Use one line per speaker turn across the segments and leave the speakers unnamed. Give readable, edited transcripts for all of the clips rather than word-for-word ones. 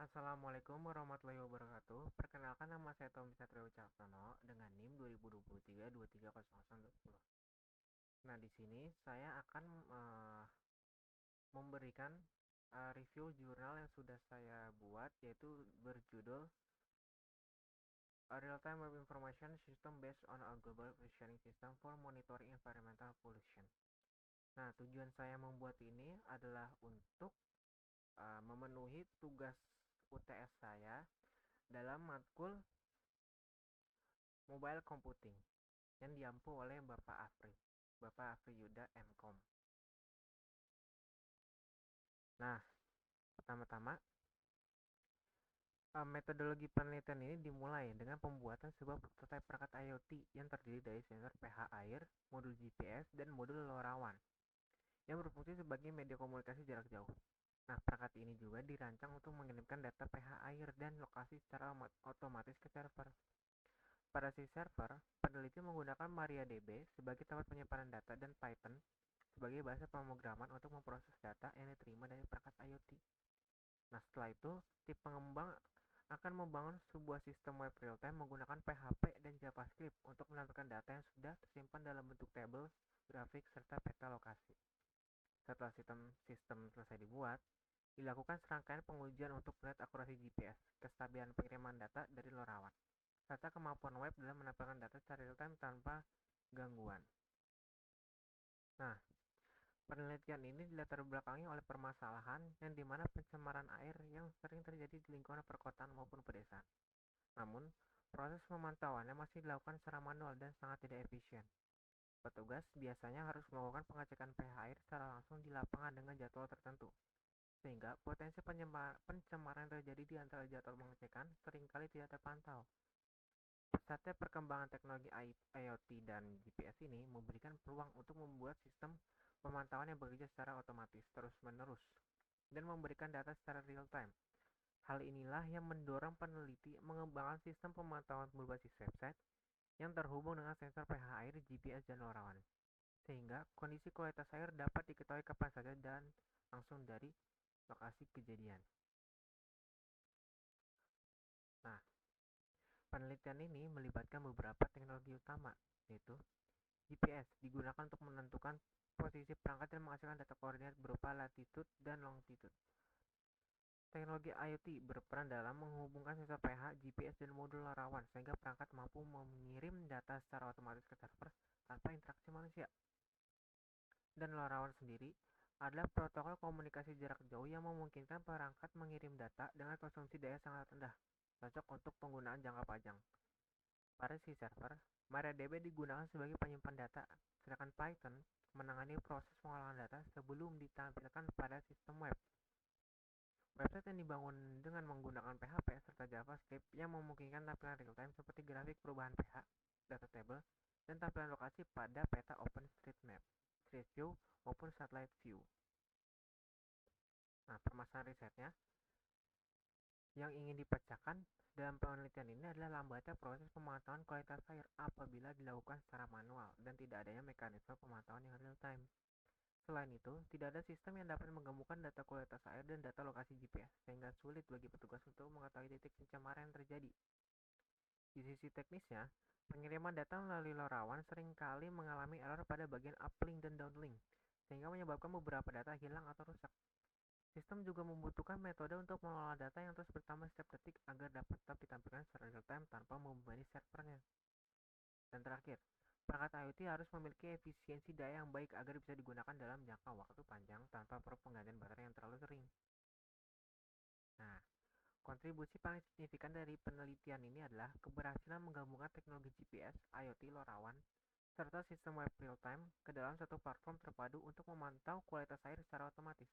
Assalamualaikum warahmatullahi wabarakatuh. Perkenalkan, nama saya Tommy Satrio Caksono dengan NIM 2023-230020. Nah, di sini saya akan memberikan review jurnal yang sudah saya buat, yaitu berjudul A Real-Time Web Information System Based on a Global Positioning System for Monitoring Environmental Pollution. Nah, tujuan saya membuat ini adalah untuk memenuhi tugas UTS saya dalam matkul Mobile Computing yang diampu oleh Bapak Afri Yuda MKOM. Nah, pertama-tama, metodologi penelitian ini dimulai dengan pembuatan sebuah prototipe perangkat IoT yang terdiri dari sensor pH air, modul GPS, dan modul LoRaWAN yang berfungsi sebagai media komunikasi jarak jauh. Nah, perangkat ini juga dirancang untuk mengirimkan data pH air dan lokasi secara otomatis ke server. Pada si server, peneliti menggunakan MariaDB sebagai tempat penyimpanan data dan Python sebagai bahasa pemrograman untuk memproses data yang diterima dari perangkat IoT. Nah, setelah itu, tim pengembang akan membangun sebuah sistem web real-time menggunakan PHP dan JavaScript untuk menampilkan data yang sudah tersimpan dalam bentuk tabel, grafik, serta peta lokasi. Setelah sistem selesai dibuat, dilakukan serangkaian pengujian untuk melihat akurasi GPS, kestabilan pengiriman data dari LoRaWAN, serta kemampuan web dalam menampilkan data secara real-time tanpa gangguan. Nah, penelitian ini dilatar belakangi oleh permasalahan yang dimana pencemaran air yang sering terjadi di lingkungan perkotaan maupun pedesaan. Namun, proses pemantauannya masih dilakukan secara manual dan sangat tidak efisien. Petugas biasanya harus melakukan pengecekan pH air secara langsung di lapangan dengan jadwal tertentu, sehingga potensi pencemaran yang terjadi di antara jadwal pengecekan seringkali tidak terpantau. Pesatnya perkembangan teknologi IoT dan GPS ini memberikan peluang untuk membuat sistem pemantauan yang bekerja secara otomatis terus-menerus dan memberikan data secara real-time. Hal inilah yang mendorong peneliti mengembangkan sistem pemantauan berbasis website yang terhubung dengan sensor pH air, GPS, dan LoRaWAN, sehingga kondisi kualitas air dapat diketahui kapan saja dan langsung dari lokasi kejadian. Nah, penelitian ini melibatkan beberapa teknologi utama, yaitu GPS digunakan untuk menentukan posisi perangkat dan menghasilkan data koordinat berupa latitude dan longitude. Teknologi IoT berperan dalam menghubungkan sensor pH, GPS, dan modul LoRaWAN sehingga perangkat mampu mengirim data secara otomatis ke server tanpa interaksi manusia. Dan LoRaWAN sendiri adalah protokol komunikasi jarak jauh yang memungkinkan perangkat mengirim data dengan konsumsi daya sangat rendah, cocok untuk penggunaan jangka panjang. Pada si server, MariaDB digunakan sebagai penyimpan data, sedangkan Python menangani proses pengolahan data sebelum ditampilkan pada sistem web. Website yang dibangun dengan menggunakan PHP serta JavaScript yang memungkinkan tampilan real-time seperti grafik perubahan pH, data table, dan tampilan lokasi pada peta OpenStreetMap, Street View, maupun Satellite View. Nah, permasalahan risetnya yang ingin dipecahkan dalam penelitian ini adalah lambatnya proses pemantauan kualitas air apabila dilakukan secara manual dan tidak adanya mekanisme pemantauan yang real-time. Selain itu, tidak ada sistem yang dapat menggabungkan data kualitas air dan data lokasi GPS, sehingga sulit bagi petugas untuk mengetahui titik pencemaran yang terjadi. Di sisi teknisnya, pengiriman data melalui LoRaWAN seringkali mengalami error pada bagian uplink dan downlink, sehingga menyebabkan beberapa data hilang atau rusak. Sistem juga membutuhkan metode untuk mengolah data yang terus bertambah setiap detik agar dapat tetap ditampilkan secara real-time tanpa membebani servernya. Dan terakhir, perangkat IoT harus memiliki efisiensi daya yang baik agar bisa digunakan dalam jangka waktu panjang tanpa perlu penggantian baterai yang terlalu sering. Nah, kontribusi paling signifikan dari penelitian ini adalah keberhasilan menggabungkan teknologi GPS, IoT, LoRaWAN, serta sistem web real-time ke dalam satu platform terpadu untuk memantau kualitas air secara otomatis.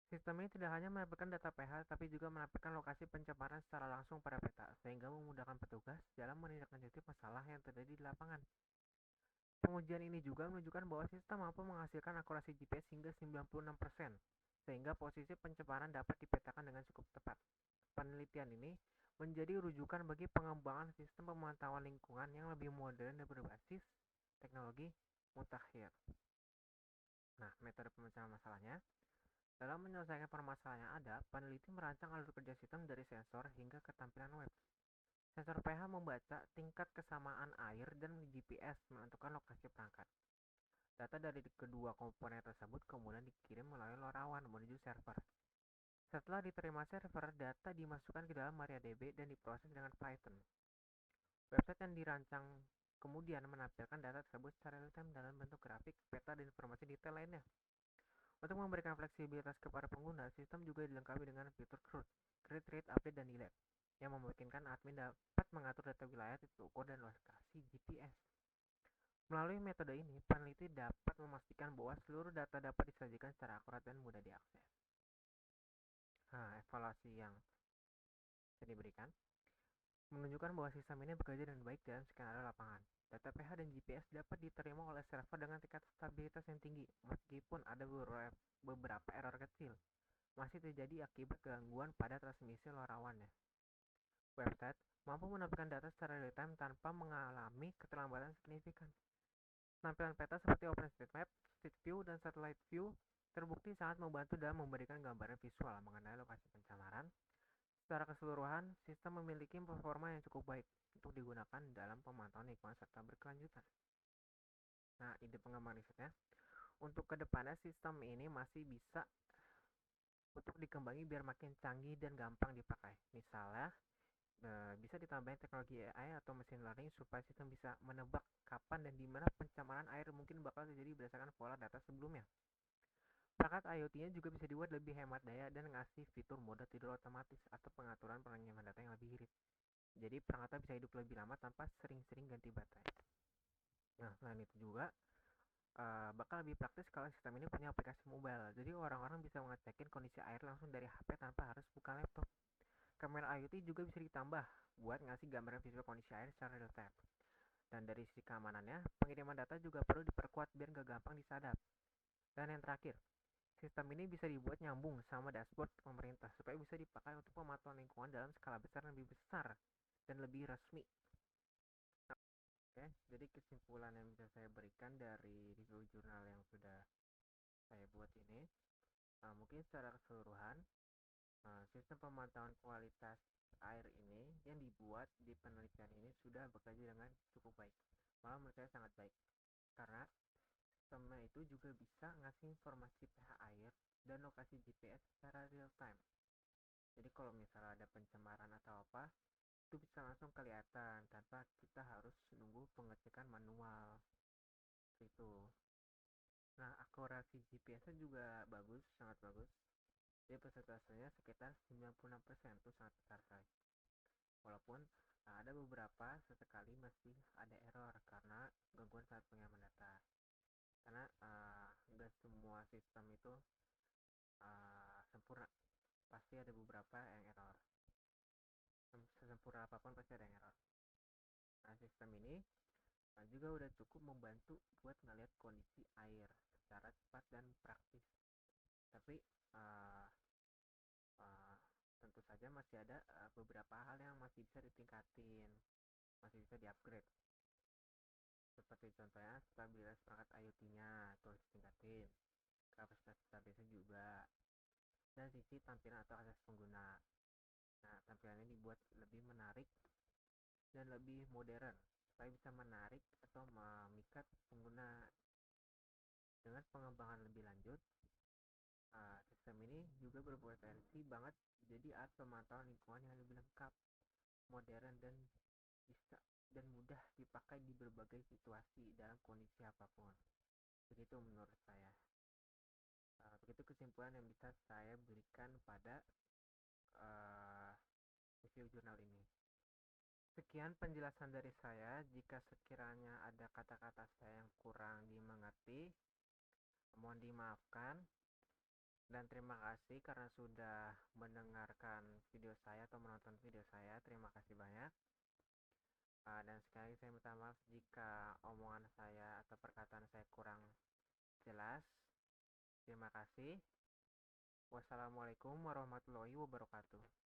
Sistem ini tidak hanya menampilkan data pH, tapi juga menampilkan lokasi pencemaran secara langsung pada peta, sehingga memudahkan petugas dalam menindaklanjuti masalah yang terjadi di lapangan. Pengujian ini juga menunjukkan bahwa sistem mampu menghasilkan akurasi GPS hingga 96%, sehingga posisi pencemaran dapat dipetakan dengan cukup tepat. Penelitian ini menjadi rujukan bagi pengembangan sistem pemantauan lingkungan yang lebih modern dan berbasis teknologi mutakhir. Nah, metode pemecahan masalahnya Dalam menyelesaikan permasalahan yang ada, peneliti merancang alur kerja sistem dari sensor hingga ke tampilan web. Sensor pH membaca tingkat kesamaan air dan GPS menentukan lokasi perangkat. Data dari kedua komponen tersebut kemudian dikirim melalui LoRaWAN menuju server. Setelah diterima server, data dimasukkan ke dalam MariaDB dan diproses dengan Python. Website yang dirancang kemudian menampilkan data tersebut secara real-time dalam bentuk grafik, peta, dan informasi detail lainnya. Untuk memberikan fleksibilitas kepada pengguna, sistem juga dilengkapi dengan fitur CRUD, Create, Read, Update, dan Delete, yang memungkinkan admin dapat mengatur data wilayah, titik ukur, dan lokasi GPS. Melalui metode ini, peneliti dapat memastikan bahwa seluruh data dapat disajikan secara akurat dan mudah diakses. Nah, evaluasi yang bisa diberikan menunjukkan bahwa sistem ini bekerja dengan baik dalam skenario lapangan. Data pH dan GPS dapat diterima oleh server dengan tingkat stabilitas yang tinggi, meskipun ada beberapa error kecil masih terjadi akibat gangguan pada transmisi LoRaWAN-nya. Website mampu menampilkan data secara real-time tanpa mengalami keterlambatan signifikan. Tampilan peta seperti OpenStreetMap, Street View, dan Satellite View terbukti sangat membantu dalam memberikan gambaran visual mengenai lokasi pencemaran. Secara keseluruhan, sistem memiliki performa yang cukup baik untuk digunakan dalam pemantauan lingkungan serta berkelanjutan. Nah, ide pengembangan risetnya, untuk kedepannya sistem ini masih bisa untuk dikembangi biar makin canggih dan gampang dipakai. Misalnya, bisa ditambahin teknologi AI atau machine learning supaya sistem bisa menebak kapan dan di mana pencemaran air mungkin bakal terjadi berdasarkan pola data sebelumnya. Perangkat IoT-nya juga bisa dibuat lebih hemat daya dan ngasih fitur mode tidur otomatis atau pengaturan penyimpanan data yang lebih irit. Jadi perangkatnya bisa hidup lebih lama tanpa sering-sering ganti baterai. Nah, selain itu juga bakal lebih praktis kalau sistem ini punya aplikasi mobile. Jadi orang-orang bisa ngecekin kondisi air langsung dari HP tanpa harus buka laptop. Kamera IoT juga bisa ditambah buat ngasih gambaran visual kondisi air secara real time. Dan dari sisi keamanannya, pengiriman data juga perlu diperkuat biar nggak gampang disadap. Dan yang terakhir, sistem ini bisa dibuat nyambung sama dashboard pemerintah supaya bisa dipakai untuk pemantauan lingkungan dalam skala besar dan lebih besar dan lebih resmi. Oke, jadi kesimpulan yang bisa saya berikan dari review jurnal yang sudah saya buat ini, mungkin secara keseluruhan, sistem pemantauan kualitas air ini yang dibuat di penelitian ini sudah bekerja dengan cukup baik. Malah menurut saya sangat baik. Karena sistemnya itu juga bisa ngasih informasi pH air dan lokasi GPS secara real time. Jadi kalau misalnya ada pencemaran atau apa, itu bisa langsung kelihatan tanpa kita harus nunggu pengecekan manual. Itu. Nah, akurasi GPS-nya juga bagus, sangat bagus. Jadi persentasenya sekitar 96%, itu sangat besar sekali. Walaupun ada beberapa sesekali masih ada error karena gangguan saat pengiriman data. Karena nggak semua sistem itu sempurna, pasti ada beberapa yang error. Sesempurna apapun pasti ada yang error. Nah, sistem ini juga udah cukup membantu buat ngeliat kondisi air secara cepat dan praktis. Tapi tentu saja masih ada beberapa hal yang masih bisa ditingkatin, masih bisa di-upgrade. Seperti contohnya stabilitas perangkat IoT-nya itu harus ditingkatin, kapasitas database juga, dan sisi tampilan atau akses pengguna. Nah, tampilannya dibuat lebih menarik dan lebih modern supaya bisa menarik atau memikat pengguna. Dengan pengembangan lebih lanjut, sistem ini juga berpotensi banget jadi alat pemantauan lingkungan yang lebih lengkap, modern, dan bisa dan mudah dipakai di berbagai situasi dalam kondisi apapun. Begitu menurut saya. Begitu kesimpulan yang bisa saya berikan pada review jurnal ini. Sekian penjelasan dari saya. Jika sekiranya ada kata-kata saya yang kurang dimengerti, mohon dimaafkan. Dan terima kasih karena sudah mendengarkan video saya atau menonton video saya. Terima kasih banyak. Dan sekali lagi saya minta maaf jika omongan saya atau perkataan saya kurang jelas. Terima kasih. Wassalamualaikum warahmatullahi wabarakatuh.